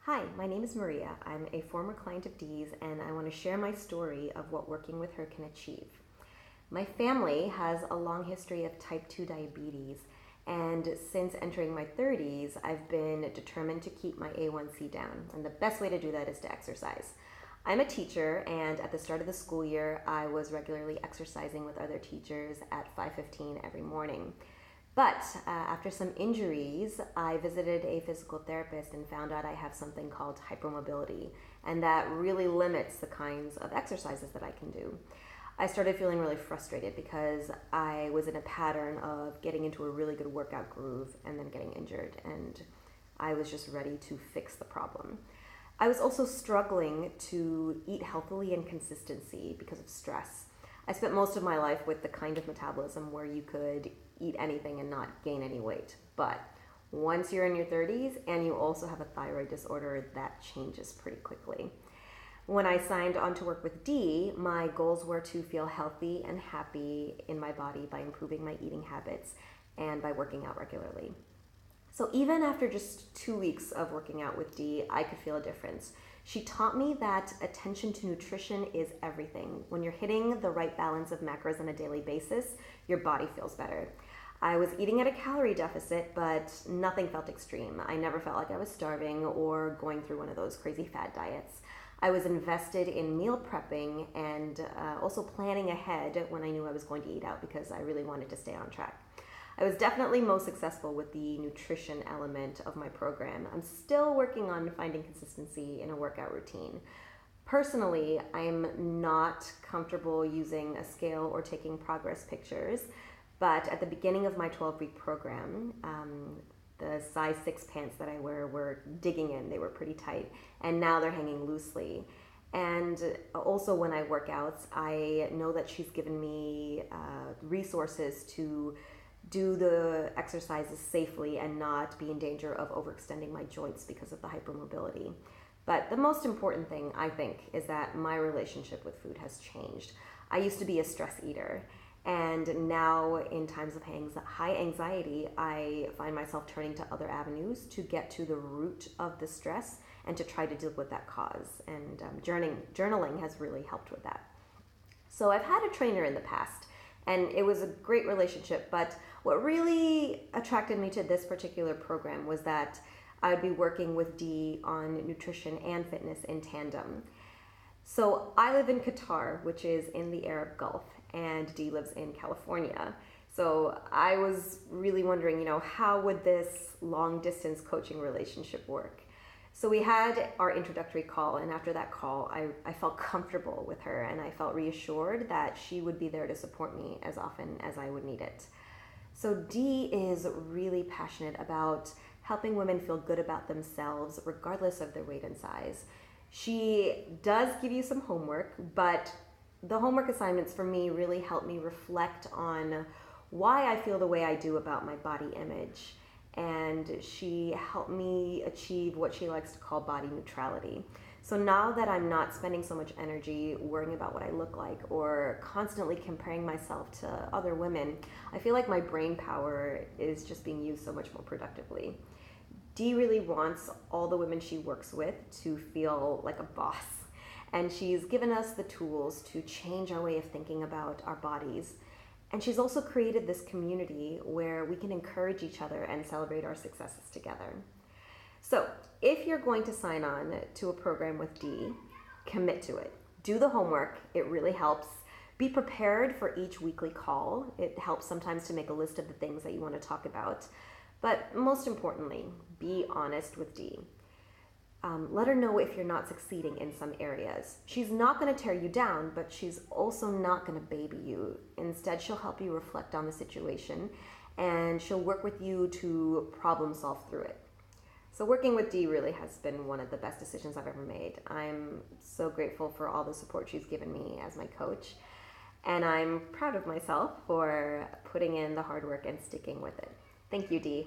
Hi, my name is Maria. I'm a former client of Dee's, and I want to share my story of what working with her can achieve. My family has a long history of type 2 diabetes, and since entering my 30s, I've been determined to keep my A1C down, and the best way to do that is to exercise. I'm a teacher, and at the start of the school year, I was regularly exercising with other teachers at 5:15 every morning. But after some injuries, I visited a physical therapist and found out I have something called hypermobility, and that really limits the kinds of exercises that I can do. I started feeling really frustrated because I was in a pattern of getting into a really good workout groove and then getting injured, and I was just ready to fix the problem. I was also struggling to eat healthily and consistency because of stress. I spent most of my life with the kind of metabolism where you could eat anything and not gain any weight. But once you're in your 30s and you also have a thyroid disorder, that changes pretty quickly. When I signed on to work with Dee, my goals were to feel healthy and happy in my body by improving my eating habits and by working out regularly. So even after just 2 weeks of working out with Dee, I could feel a difference. She taught me that attention to nutrition is everything. When you're hitting the right balance of macros on a daily basis, your body feels better. I was eating at a calorie deficit, but nothing felt extreme. I never felt like I was starving or going through one of those crazy fad diets. I was invested in meal prepping and also planning ahead when I knew I was going to eat out because I really wanted to stay on track. I was definitely most successful with the nutrition element of my program. I'm still working on finding consistency in a workout routine. Personally, I'm not comfortable using a scale or taking progress pictures, but at the beginning of my 12-week program, the size 6 pants that I wear were digging in. They were pretty tight, and now they're hanging loosely. And also when I work out, I know that she's given me resources to do the exercises safely and not be in danger of overextending my joints because of the hypermobility. But the most important thing, I think, is that my relationship with food has changed. I used to be a stress eater, and now in times of high anxiety, I find myself turning to other avenues to get to the root of the stress and to try to deal with that cause. And journaling has really helped with that. So I've had a trainer in the past, and it was a great relationship, but what really attracted me to this particular program was that I'd be working with Dee on nutrition and fitness in tandem. So I live in Qatar, which is in the Arab Gulf, and Dee lives in California. So I was really wondering, how would this long distance coaching relationship work? So we had our introductory call, and after that call, I felt comfortable with her, and I felt reassured that she would be there to support me as often as I would need it. So Dee is really passionate about helping women feel good about themselves regardless of their weight and size. She does give you some homework, but the homework assignments for me really help me reflect on why I feel the way I do about my body image. And she helped me achieve what she likes to call body neutrality. So now that I'm not spending so much energy worrying about what I look like or constantly comparing myself to other women, I feel like my brain power is just being used so much more productively. Dee really wants all the women she works with to feel like a boss. And she's given us the tools to change our way of thinking about our bodies. And she's also created this community where we can encourage each other and celebrate our successes together. So if you're going to sign on to a program with Dee, commit to it. Do the homework. It really helps. Be prepared for each weekly call. It helps sometimes to make a list of the things that you want to talk about. But most importantly, be honest with Dee. Let her know if you're not succeeding in some areas. She's not going to tear you down, but she's also not going to baby you. Instead, she'll help you reflect on the situation, and she'll work with you to problem solve through it. So working with Dee really has been one of the best decisions I've ever made. I'm so grateful for all the support she's given me as my coach, and I'm proud of myself for putting in the hard work and sticking with it. Thank you, Dee.